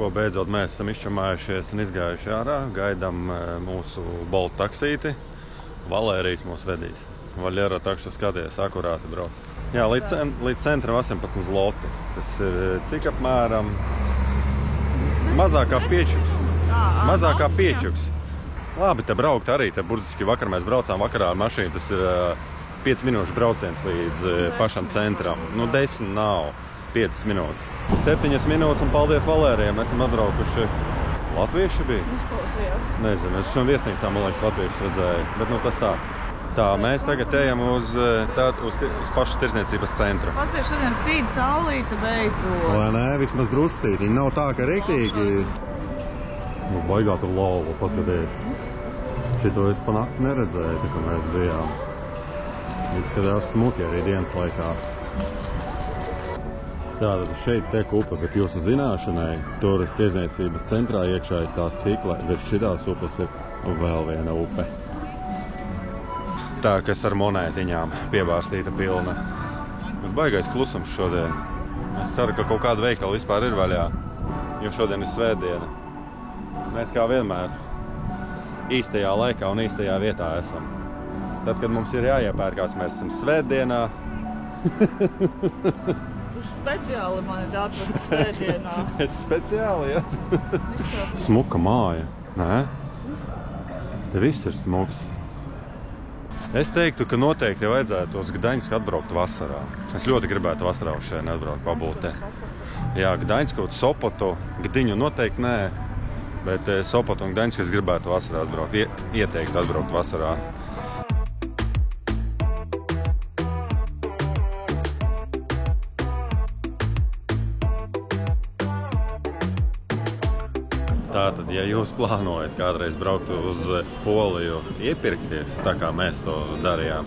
ko beidzot mēs esam izčamājušies un izgājuši ārā. Gaidām mūsu Bolt taksīti. Valērijas mūs vedīs. Vaļera takšu skaties, akurāti brauc. Jā, līdz centram 18 zloti. Tas ir cik apmēram? Mazākā piečuks. Mazākā piečuks. Labi, te braukt arī. Te burtiski vakar mēs braucām vakarā ar mašīnu. Tas ir 5 minūšu brauciens līdz pašam centram. Nu, 10 nav. 5 minūtes. 7 minūtes un paldies Valērijam. Mēs esam atbraukuši. Latvieši bija? Izklausījās. Nezinu, es šodien viesnīcā, man liekas, latviešus redzēju. Bet nu tas tā. Tā, mēs tagad ejam uz pašu tirdzniecības centru. Pasies, šodien spīd saulīte beidzot. Vai nē, vismaz druscīti. Viņi nav tā, ka riktīgi. Nu, baigā tur lova, paskaties. Šito es pa nakti neredzēju, tā kā mēs bijām. Izskatās smuki arī dienas laikā. Tātad šeit tek upe, bet jūsu zināšanai, tur tirdzniecības centrā iekšā ir tā stikla, bet šitās upes ir vēl viena upe. Tā, kas ar monētiņām piebārstīta pilna. Bet baigais klusums šodien. Es ceru, ka kaut kāda veikala vispār ir vaļā, jo šodien ir svētdiena. Mēs kā vienmēr īstajā laikā un īstajā vietā esam. Tad, kad mums ir jāiepērkās, mēs esam svētdienā. Speciāli mani atvedu svētdienā. Es speciāli, ja? Smuka māja, nē? Te viss ir smuks. Es teiktu, ka noteikti vajadzētu uz Gdaņsku atbraukt vasarā. Es ļoti gribētu vasarā uz šeit atbraukt, pabūt te. Jā, Gdaņsku, Sopotu, Gdiņu noteikti nē, bet Sopotu un Gdaņsku es gribētu vasarā atbraukt. Ieteiktu atbraukt vasarā. Tātad, ja jūs plānojat kādreiz braukt uz Poliju iepirkties, tā kā mēs to darījām,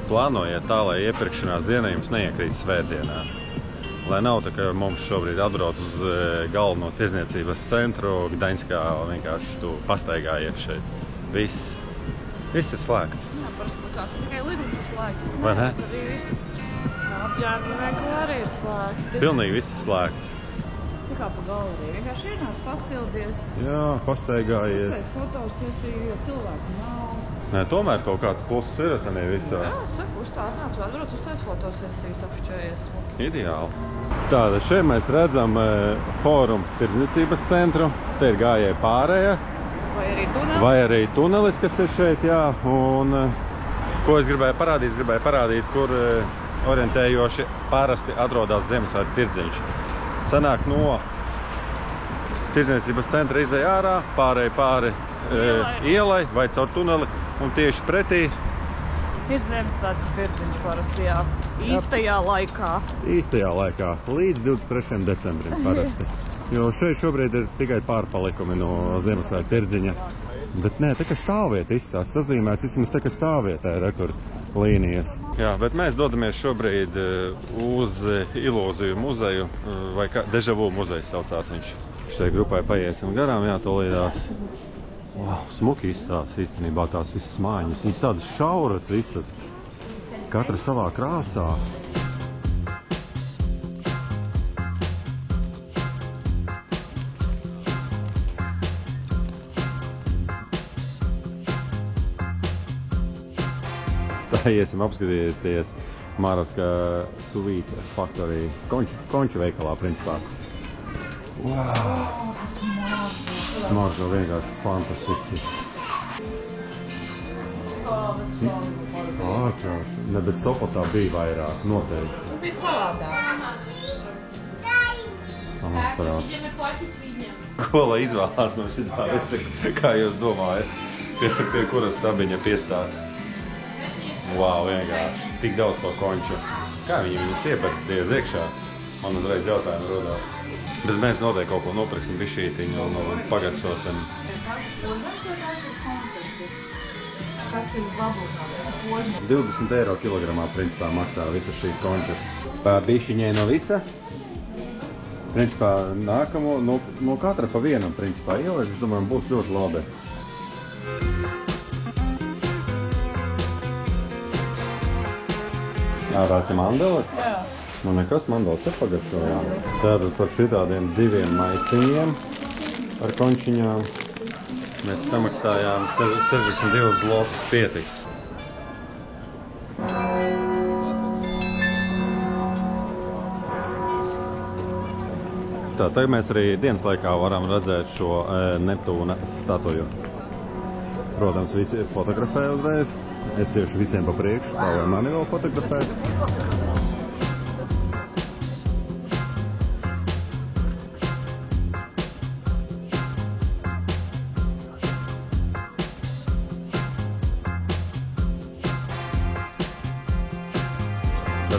plānojiet tā, lai iepirkšanās diena jums neiekrīt svētdienā. Lai nav tā, ka mums šobrīd atbrauc uz galveno tirdzniecības centru Gdaņskā vienkārši tu pastaigājies šeit. Viss ir slēgts. Jā, parasti tā kā tikai lidus ir slēgts. Vai ne? Arī visi apģērbnieki arī ir slēgti. Pilnīgi viss ir slēgts. Tā kā pa galeriju. Vienkārši ienāc, pasildies. Jā, pastaigājies. Uztais fotosesiju, jo cilvēku nav. Nē, tomēr kaut kāds pluss ir tanī visā. Jā, saku, uz tā atnāc, atbrauc uztais fotosesijas, apšķējies smuki. Ideāli. Tātad šeit mēs redzam Forum tirdzniecības centru. Te ir gājēja pārēja. Vai arī tunelis, kas ir šeit, jā. Un ko es gribēju parādīt, kur orientējoši parasti atrodas Ziemassvētku tirdziņš. Sanāk no tirdzniecības centra izej ārā, pāri ielai vai caur tuneli, un tieši pretī ir Ziemassvētku tirdziņš parasti, jā. Īstajā laikā. Īstajā laikā, līdz 23. decembrim parasti. Jo šeit šobrīd ir tikai pārpalikumi no Ziemassvētku tirdziņa. Bet nē, tā kā stāvvieta izstās sazīmēs, vismaz tā kā stāvvietā ir rekur līnijas. Jā, bet mēs dodamies šobrīd uz Ilūziju muzeju, vai kā Deja Vu muzejs saucās viņš. Šai grupai paiesim garām, jā, to līdās. Wow, smuki izstās īstenībā tās visas mājiņas. Viņas tādas šauras visas, katra savā krāsā. Iesim apskatīties Māravska Sweet Factory konču veikalā, principā. Wow! Smaržo vienkārši fantastiski. Ārkārt. Ne, bet Sopotā bija vairāk, noteikti. Bija savādāk. Parāds. Ko lai izvēlās no šitā recepta, kā jūs domājat, pie kuras stabiņa piestāt? Wow, vienkārši. Tik daudz to konču. Kā viņas iepērkties iekšā? Man uzreiz jautājumi rodās. Bet mēs noteikti kaut ko nopirksim bišķītiņu un pagaršosim. Kas ir babulkā? 20 eiro kilogramā principā maksā visas šīs končas. Bišķiņai no visa. Principā nākamo, no katra pa vienam principā ielēs, es domāju, būs ļoti labi. Tās ir mandeli? Jā. Nu nekas, mandelis te pagaršojām. Tātad par šitādiem 2 maisiņiem ar končiņām. Mēs samaksājām 62 zlotus pietiks. Tā, tagad mēs arī dienas laikā varam redzēt šo Neptūna statuju. Protams, visi fotografē uzreiz. Es iešu visiem pa priekšu, tā lai mani vēl fotografē.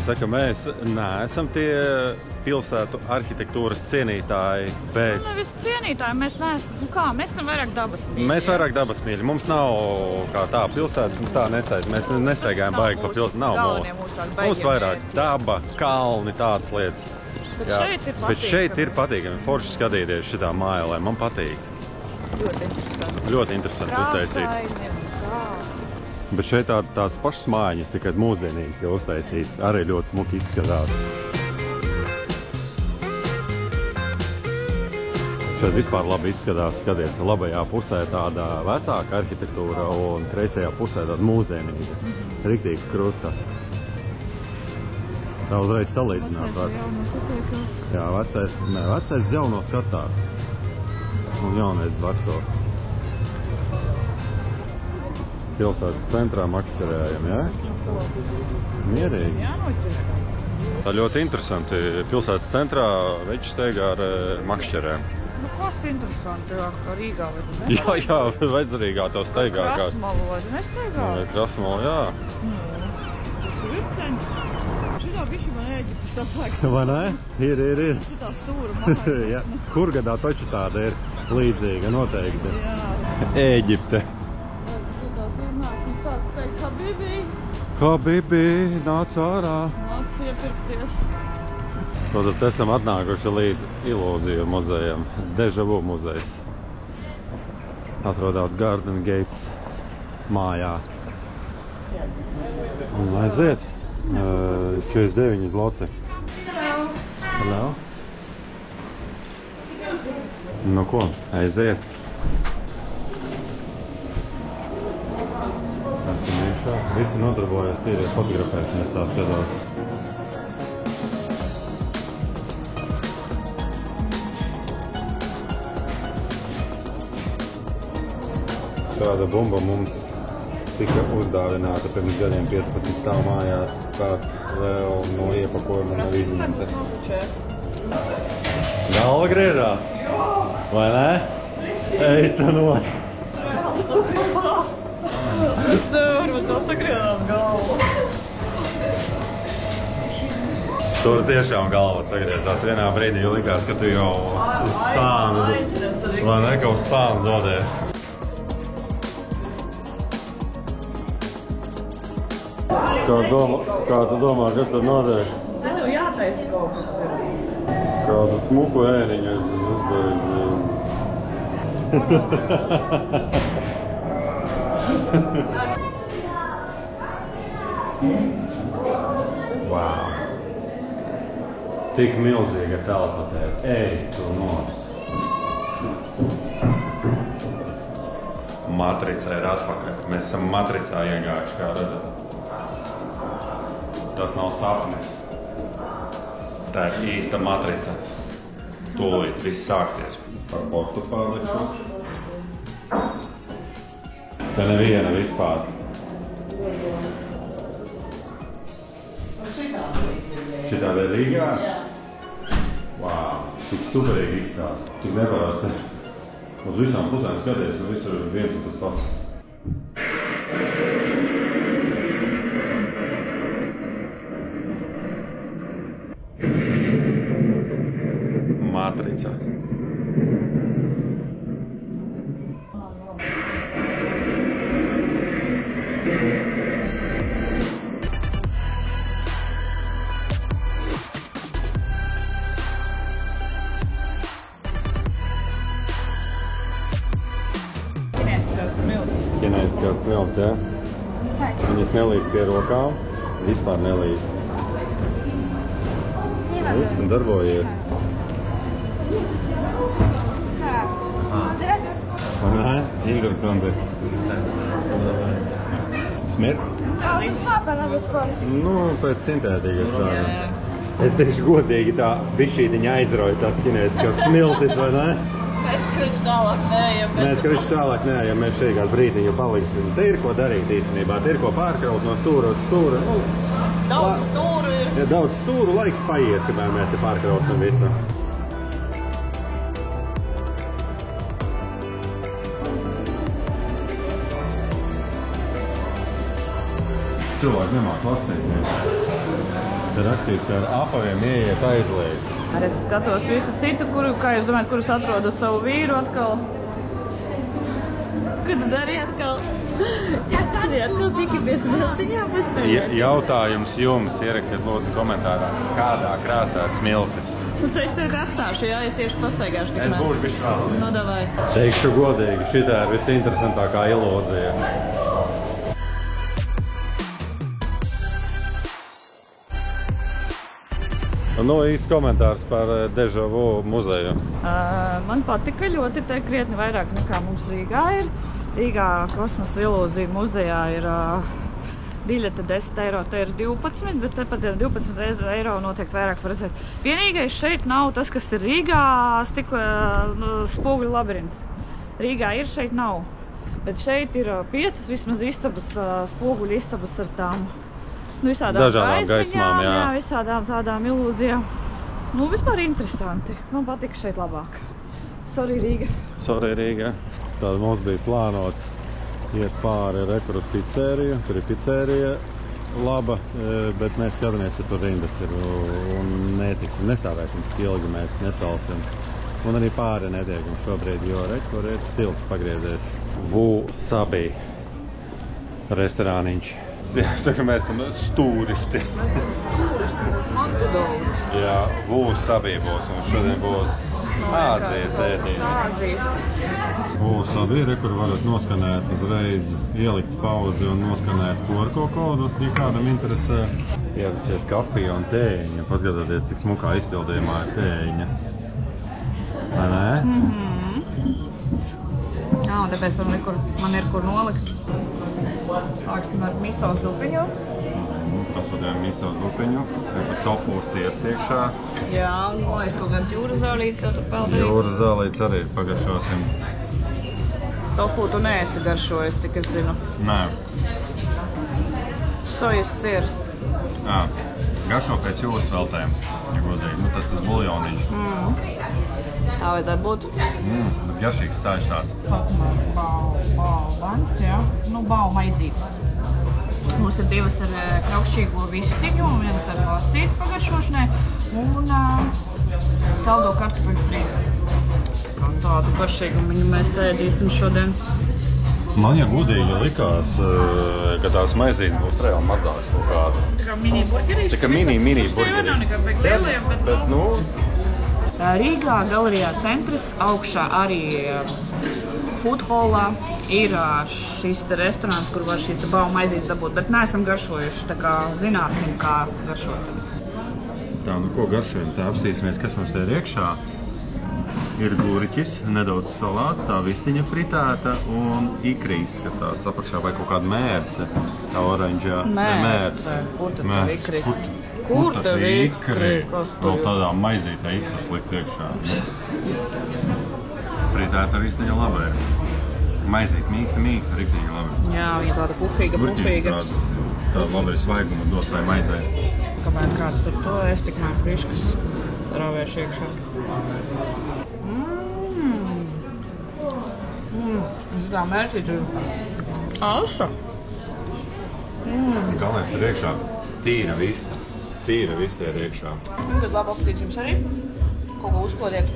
Tā kā mēs neesam tie pilsētu arhitektūras cienītāji, bet... Nevis cienītāji, mēs neesam, mēs esam vairāk dabas mīļi. Mēs vairāk dabas mīļi. Mums nav kā tā pilsētas, mums tā nesaid. Mēs nestaigājam baigi pa pilsētu. Nav mūsu. Mums vairāk daba, kalni, tādas lietas. Bet šeit ir patīkami. Forši skatīties šitā mājā, lai man patīk. Ļoti interesanti. Ļoti interesanti uztaisīts. Bet šeit tāds pašas mājiņas, tikai mūsdienīgas jau uztaisīts. Arī ļoti smuki izskatās. Šeit vispār labi izskatās. Skaties, labajā pusē tāda vecāka arhitektūra un kreisajā pusē tāda mūsdienīga. Riktīgi kruta. Tā uzreiz salīdzināt var. Jā, vecais jauno skatās. Un jaunais veco. Pilsētas centrā makšķerējam, jā? Mierīgi. Tā ļoti interesanti. Pilsētas centrā veči steigā ar makšķerēm. Kas interesanti, kā Rīgā vai ne? Jā, vajadz Rīgā to steigā. Krasmalu vai nesteigā? Krasmalu, jā. Tas ir virceņi. Šitā bišķi man Ēģiptes tas laiks. Vai ne? Ir. Šitā stūra mājas. Hurgadā taču tāda ir līdzīga, noteikti. Jā. Ēģipte. Habibi, nāc ārā. Nāc iepirkties. Tātad esam atnākuši līdz Ilūziju muzejam, Deja Vu muzejs. Atrodās Garden Gates mājā. Un aiziet. 49 zloti. Hello. Nu ko, aiziet. Visi nodarbojas tīri fotografēšanas, tā skatās. Šāda bumba mums tika uzdāvināta pirms gadiem 15 stāv mājās, pat vēl no iepakojuma nav izņemta. Galva griežās? Vai ne? Eita nos! Es nevaru, bet tā sagriezās galva. Tur tiešām galva sagriezās. Vienā brīdī likās, ka tu jau sānu, vai ne, ka uz sānu dodies. Kā tu domā, kas tad notiek? Te tev jātaisa kaut kas ir. Kādu smuku ēriņu es uzbeidzēju. Wow. Tik milzīga telpa tev. Ej, tu nost. Matrica ir atpakaļ. Mēs esam matricā iegājuši, kā redzat. Tas nav sapnis. Tā ir īsta matrica. Tūlīt viss sāksies. Par portu pārlikšu. Te neviena vispār. Šitāda ir Rīgā? Jā. Wow, tik superīgi izstāst. Tik neparasti. Uz visām pusēm skaties, un visur ir viens un tas pats. Matrica. Ķinētiskās smilts, jā? Viņas nelīd pie rokām, vispār nelīd. Viss un darbojies. Nē, interesanti. Smirk? Jā, tas sāpēnā, bet kāds. Nu, pēc sintētīgas tāda. Es teikšu godīgi tā bišķītiņa aizrauju tās kinētiskās smiltis, vai ne? Mēs kriču tālāk neejam. Mēs kriču tālāk neejam, mēs šeit kādu brītiņu paliksim. Te ir ko darīt īstenībā, te ir ko pārkraut no stūra uz stūra. Nu, Daudz stūru ir. ja daudz stūru, laiks paies, kamēr mēs te pārkrausim visu. Cilvēki nemāk lasīt. Te rakstīts, ka ar apaviem ieiet aizliegt. Ar es skatos visu citu, kā jūs domājat, kurus atrodu savu vīru atkal. Ko tu dari atkal? Jā, tu tiki bez smiltiņām, bez smiltiņām. Jautājums jums, ierakstiet lūdzu komentārā, kādā krāsā ir smiltis. Nu, es tev atstāšu, jā, es iešu pastaigāšu tikmēr. Es būšu bišķi vēl. Nu, davai. Teikšu godīgi, šitā ir visinteresantākā ilūzija. Nu, īsts komentārs par Deja Vu muzeju. Man patika ļoti, te krietni vairāk nekā mums Rīgā ir. Rīgā Kosmosa ilūzija muzejā ir biļete 10 eiro, te ir 12, bet tepat 12 eiro noteikti vairāk var redzēt. Vienīgais šeit nav tas, kas ir Rīgā, spoguļu labirints. Rīgā ir, šeit nav. Bet šeit ir 5 vismaz istabas, spoguļu istabas ar tām. Nu, dažādām gaismām, jā. Visādām tādām ilūzijām. Nu, vispār interesanti. Man patika šeit labāk. Sorry, Rīga. Sorry, Rīga. Tāda mums bija plānots iet pāri rekur uz pizzeriju. Tur ir pizzerija laba, bet mēs skatāmies, ka tur rindas ir un netiksim, nestāvēsim tik ilgi, mēs nesalsim. Un arī pāri netiekam šobrīd, jo rekur ir tilts pagriezies. Wasabi restorāniņš. Jāsaka, mēs esam stūristi. Mēs esam stūristi, mums mantu daudz. Jā, Wasabi būs, un šodien būs Āzijas ēdieni. Āzijas. Wasabi ir, kur varat noskanēt uzreiz, ielikt pauzi un noskanēt QR kodu, ja kādam interesē. Ieradusies kafija un tējiņa. Paskatieties, cik smukā izpildījumā ir tējiņa. Vai ne? Jā, un tāpēc man ir kur nolikt. Sāksim ar miso zupiņu. Paskatījām miso zupiņu. Tur tofu siers iekšā. Jā, un liekas kaut kāds jūras zālītes jau tur peldēja. Jūras zālītes arī pagaršosim. Tofu tu neesi garšojis, cik es zinu. Nē. Sojas siers. Jā. Garšo pēc jūras veltēm, ja godīgi. Nu, tas buljoniņš. Tā vajadzētu būt. Bet garšīgs stāžs tāds. Sākumā balvans, jā. Nu, balvu maizītes. Mums ir 2 ar kraukšķīgo vistiņu un 1 ar lasīti pagaršošanai un saldo kartupeļu frī. Tādu garšīgumu mēs tēdīsim šodien. Man, ja godīgi likās, ka tās maizītes būs reāli mazākas kaut kāda. Tā kā mini burgerīši. Tā kā mini burgerīši. Nav nekā pēc lieliem, bet nu... Rīgā galerijā centrs augšā arī food hallā ir šis te restorāns, kur var šīs te balvu maizītes dabūt, bet neesam garšojuši, tā kā zināsim, kā garšot. Tā, nu ko garšojam? Tā apstīsimies, kas mums te ir iekšā. Ir guriķis, nedaudz salāts, tā vistiņa fritēta un ikri izskatās apakšā vai kaut kāda mērce, tā oranžā. Mērce. Kur tad tev ikri? Kur tev ikri? Vēl tādā maizītā ikras likt iekšā. Fritēta vistiņa labē. Maizīt mīksta, riktīgi labi. Jā, viņa tāda pufīga. Tāda labi svaiguma dot vai maizē. Kāpēc kāds tur to es tikmēr friškas rāvēšu iekšā. Tā mērķīta ir asa. Galvenais ir iekšā tīra vista. Tīra vista ir iekšā. Un tad labi apetīti jums arī. Kaut ko uzkodiet.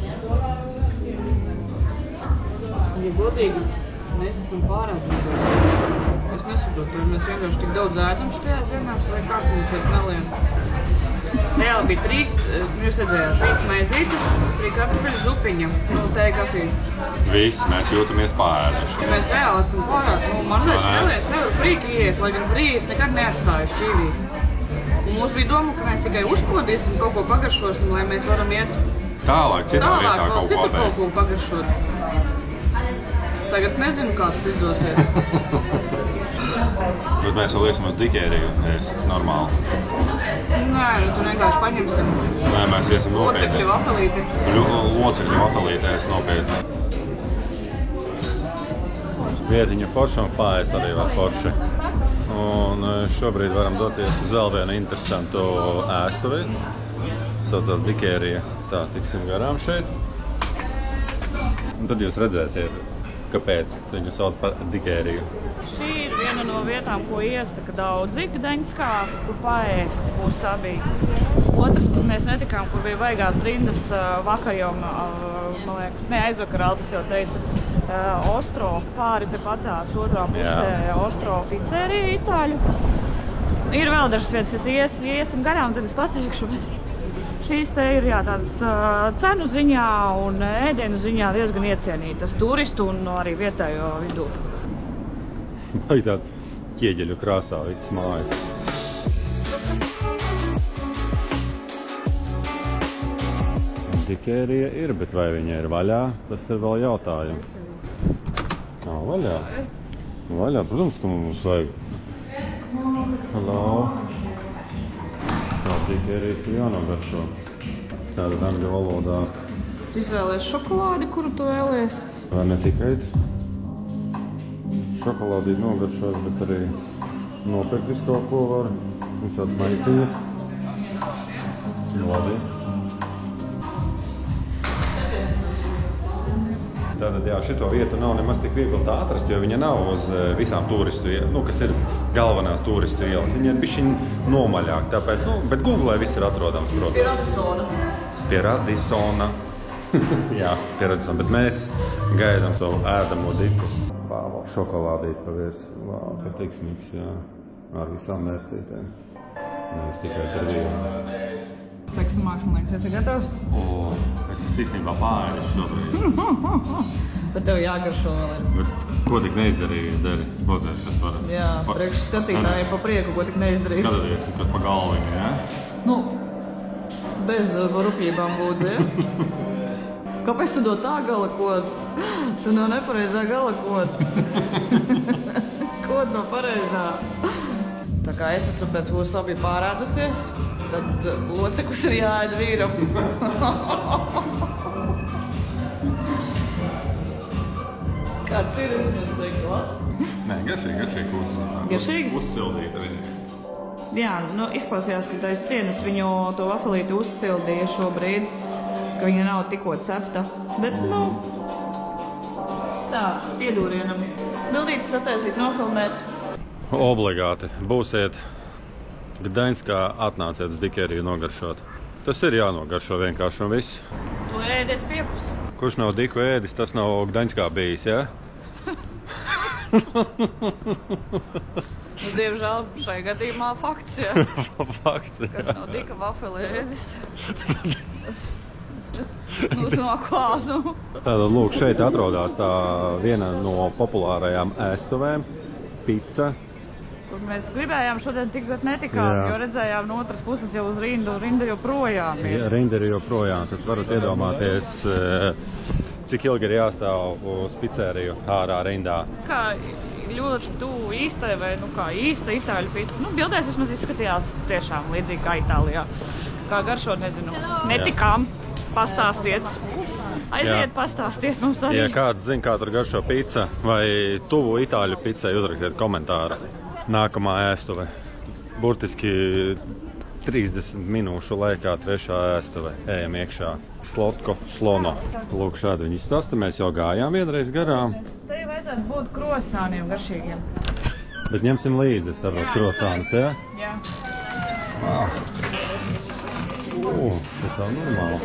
Ja godīgi, mēs esam pārēduši. Es nesaprotu, mēs vienkārši tik daudz ēdam šajā dienās, vai kā mums vairs nelienam. Reāli bija 3, jūs redzējāt, 3 maizītes, 3 kartupeļu zupiņa, tēja kafija. Visi, mēs jūtamies pārēduši. Mēs reāli esam pārāk, man liekas, nevaru frīki ies, lai gan frīks nekad neatstāju šķīvī. Un mums bija doma, ka mēs tikai uzkodīsim, kaut ko pagaršosim, lai mēs varam iet tālāk, citā vietā kaut ko pagaršot. Tagad nezinu, kā tas izdosies. Bet mēs vēl iesim uz dikēriju, normāli. Nē, tu vienkārši paņemsim. Nē, mēs iesim nopietni. Locekļu vafelīti. Locekļu vafelītēs nopietni. Vietiņa forša un pārēst arī var forši. Un šobrīd varam doties uz vēl vienu interesantu ēstuvi. Saucās Dikērija. Tā, tiksim garām šeit. Un tad jūs redzēsiet, kāpēc viņu sauc par Dikēriju. Šī ir viena no vietām, ko iesaka daudzi Gdaņskā, kur paēst būs abīgi. Otrs, kur mēs netikām, kur bija vaigās rindas vakarjom, man liekas, aizvakar Aldis jau teica, Ostro pāri tepatās otrā pusē Ostro pizzerija itāļu. Ir vēl dažas vietas, ja iesim garām, tad es pateikšu, bet šīs te ir tādas cenu ziņā un ēdienu ziņā diezgan iecienītas turistu un arī vietējo vidū. Vai tā ķieģeļu krāsā visas mājas. Dikērija ir, bet vai viņa ir vaļā, tas ir vēl jautājums. Nav vaļā. Vaļā, protams, ka mums vajag. Hello. Tā dikērijas ir jānogaršo. Tātad angļu valodā. Izvēlies šokolādi, kuru tu vēlies? Vai ne tikai šokolādīt nogaršot, bet arī nopirkt visu kaut ko var. Visāds maiciņas. Labi. Tātad, jā, šito vietu nav nemaz tik viegli tā atrast, jo viņa nav uz visām turistu, kas ir galvenās turistu ielas. Viņa ir bišķiņ nomaļāk, tāpēc, bet Googlē viss ir atrodams, protams. Pie Radisona. Pie Radisona. Jā, pie Radisona, bet mēs gaidām savu ēdamo diku. Vau, šokolādīt pavirs. Vau, kas tiksmīgs, jā. Ar visām mērcītēm. Nevis tikai ar vienu. Seksa mākslinieks, esi gatavs? Es esmu īstenībā pārēdis šobrīd. Bet tev jāgaršo vēl ir. Bet ko tik neizdarīju, dari? Bozēs, kas par... Jā, priekš skatītāji pa prieku, ko tik neizdarīs. Skatāties, kas pa galviņu, jā? Nu, bez rupjībām būdzi, ja? Kāpēc tu do tā gala kodu? Tu nav nepareizā gala kodu. Kod no pareizā. Tā kā es esmu pēc mūsu abi pārēdusies, tad loceklis ir jāēd vīram. Kāds ir vismaz teikt labs? Nē, garšīgi kūts. Garšīgi? Uzsildīta viņa. Jā, nu izklausījās, ka aiz sienas viņu to vafelīti uzsildīja šobrīd, ka viņa nav tikko cepta. Bet, nu, tā, piedūrienam. Bildītes attaisīt, nofilmēt. Obligāti. Būsiet Gdaņskā, atnāciet uz Dikēriju nogaršot. Tas ir jānogaršo vienkārši un viss. Tu ēdies piepus. Kurš nav diku ēdis, tas nav Gdaņskā bijis, jā? Nu, diemžēl šai gadījumā fakts, jā. Fakts, jā. Kas nav dika vafeli ēdis. Nu, no kā, nu? Tātad, lūk, šeit atrodās tā viena no populārajām ēstuvēm – pica. Kur mēs gribējām šodien tikt, bet netikām, jo redzējām no otras puses jau uz rindu, rinda joprojām ir. Jā, rinda ir joprojām, tad varat iedomāties, cik ilgi ir jāstāv uz pizzeriju ārā rindā. Kā ļoti tuvu īstai vai, nu kā īsta itāļu pizza. Nu, bildēs vismaz izskatījās tiešām līdzīgi kā Itālijā. Kā garšo, nezinu, netikām. Pastāstiet. Aiziet, pastāstiet mums arī. Ja kāds zina, kā tur garšo pizza vai tuvu itāļu pizzai, uzrakstiet komentāru. Nākamā ēstuve. Burtiski 30 minūšu laikā trešā ēstuve. Ejam iekšā. Slotko slono. Lūk, šādi viņi izstāsta. Mēs jau gājām vienreiz garām. Te vajadzētu būt krosāniem garšīgiem. Bet ņemsim līdzi, saprot, krosānus, jā? Jā. Tas tā normāli.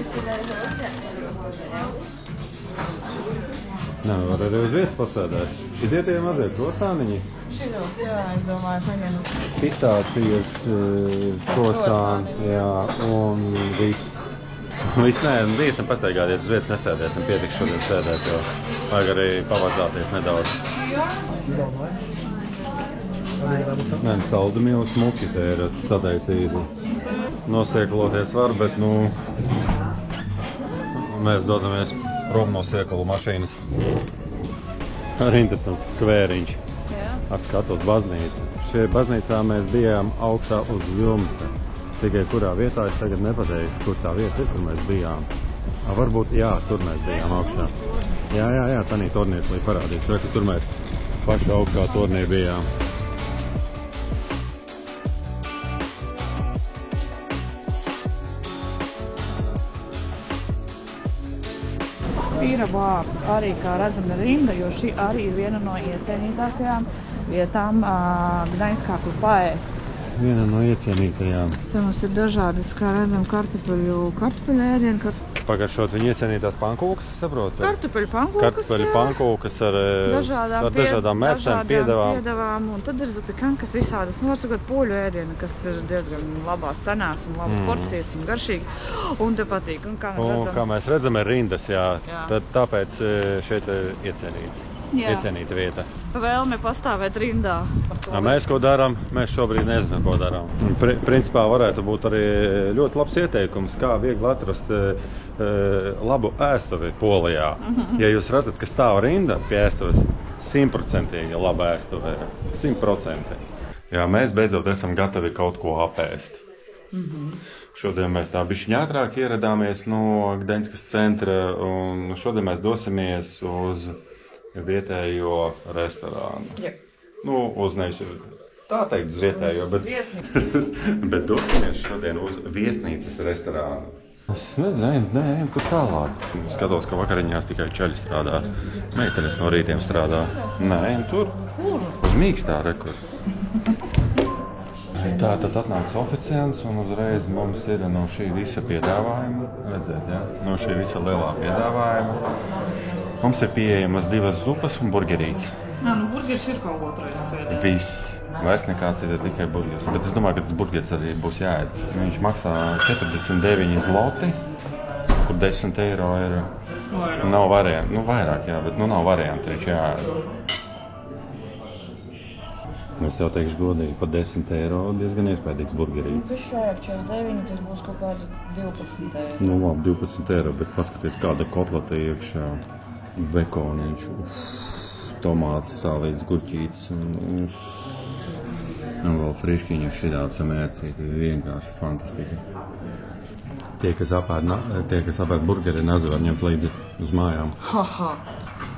Nē, var arī uz vietas pasēdēt. Šitie tie mazie krosāniņi? Šitos, jā, es domāju, paņemu. Pistācijas, krosāni, jā, un viss. Viss nē, esam pastaigāties uz vietas, nesēdēsim, pietiks šodien sēdēt, jo vajag arī pavazāties nedaudz. Nē, saldumīlu smuki te ir sadaisīti. Nosiekaloties var, bet, nu, mēs dodamies prom no siekalu mašīnas. Arī interesants skvēriņš. Jā. Ar skatos baznīcu. Šie baznīcā mēs bijām augšā uz jumta. Tikai kurā vietā es tagad nepateikšu, kur tā vieta ir, kur mēs bijām. Varbūt, jā, tur mēs bijām augšā. Jā, tanī tornieslī parādīšu, ka tur mēs paši augšā tornī bijām. Pīra bārs arī, kā redzam, ir rinda, jo šī arī ir viena no iecienītākajām vietām Gdaņskā, kur paēst. Viena no iecienītajām. Te mums ir dažādas, kā redzam, kartupeļu ēdienu. Pagaršot viņa iecienītās pankūkas, saprotu? Kartupeļu pankūkas ar dažādām mērcēm, piedevām. Un tad ir zupikankas visādas, nosakot poļu ēdienu, kas ir diezgan labās cenās un labas porcijas un garšīgi. Un te patīk. Un kā mēs redzam, ir rindas, jā. Tad tāpēc šeit ir iecienīta vieta. Vēlme pastāvēt rindā. Mēs ko darām? Mēs šobrīd nezinām, ko darām. Principā varētu būt arī ļoti labs ieteikums, kā viegli atrast labu ēstuvi Polijā. Ja jūs redzat, ka stāv rinda pie ēstuves, 100% laba ēstuve. 100%. Jā, mēs beidzot esam gatavi kaut ko apēst. Šodien mēs tā bišķiņ ātrāk ieradāmies no Gdaņskas centra, un šodien mēs dosimies uz vietējo restorānu. Jā. Uz nevis tā teikt uz vietējo, bet dosimies šodien uz viesnīcas restorānu. Es nezinu, ejam tur tālāk. Skatos, ka vakariņās tikai čaļi strādā. Meitenes no rītiem strādā. Nē, ejam tur. Kur? Uz mīkstā rekur. Tā tad atnāca oficiants un uzreiz mums ir no šī visa piedāvājuma. Redzēt, jā? No šī visa lielā piedāvājuma. Mums ir pieejamas 2 zupas un burgerītes. Nā, burgeris ir kaut otrais sēdējums. Viss. Vairs nekā cita, tikai burgeris. Bet es domāju, ka tas burgeris arī būs jāēd. Viņš maksā 49 zloti, kur 10 eiro ir. Nav variantu. Vairāk, jā, bet nav variantu, viņš jāēd. Es jau teikšu godīgi, par 10 eiro diezgan iespējīgs burgerīts. Viņš šajāk 49, tas būs kaut kādi 12 eiro. Labi, 12 eiro, bet paskaties, kāda kotlata iekšā. Bekoniņš, tomāts, sālīts, gurķītis un vēl friškiņu šitāca mērcīti. Vienkārši fantastika. Tie, kas apēd burgeri, nevar ņemt līdzi uz mājām. Haha.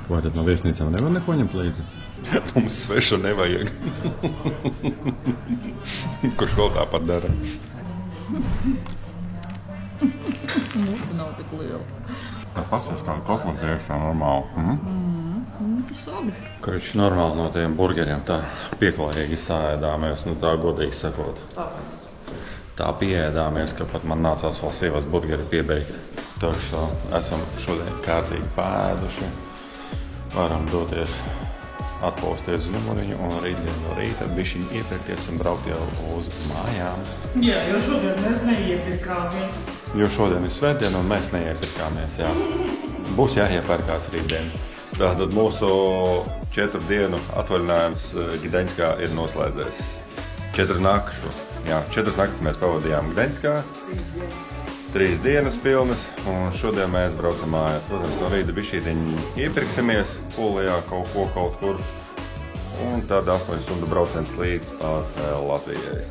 Vai tad no viesnīcām nevar neko ņemt līdzi? Mums svešu nevajag. Kurš vēl tāpat dara? Muta nav tik liela. Pastāst, kāda kotlata iekšā normāli. Tas labi. Kurš normāli no tiem burgeriem tā pieklājīgi sāēdāmies, tā godīgi sakot. Tā pieēdāmies, ka pat man nācās vēl sievas burgeri piebeigt. Tā esam šodien kārtīgi pēduši. Varam doties atpūsties uz Ņemuriņu un rītdien no rīta bišķiņ iepirkties un braukt jau uz mājām. Jā, jo šodien mēs neiepirkāmies. Jo šodien ir svētdiena un mēs neiepirkāmies, jā. Būs jāiepērkās rītdien. Tātad mūsu 4 dienu atvaļinājums Gdaņskā ir noslēdzies. 4 naktis mēs pavadījām Gdaņskā. 3 dienas pilnas, un šodien mēs braucam mājās. Protams, no rīta bišķītiņi iepirksimies Polijā kaut kur, un tad 8 stundu brauciens līdz Latvijai.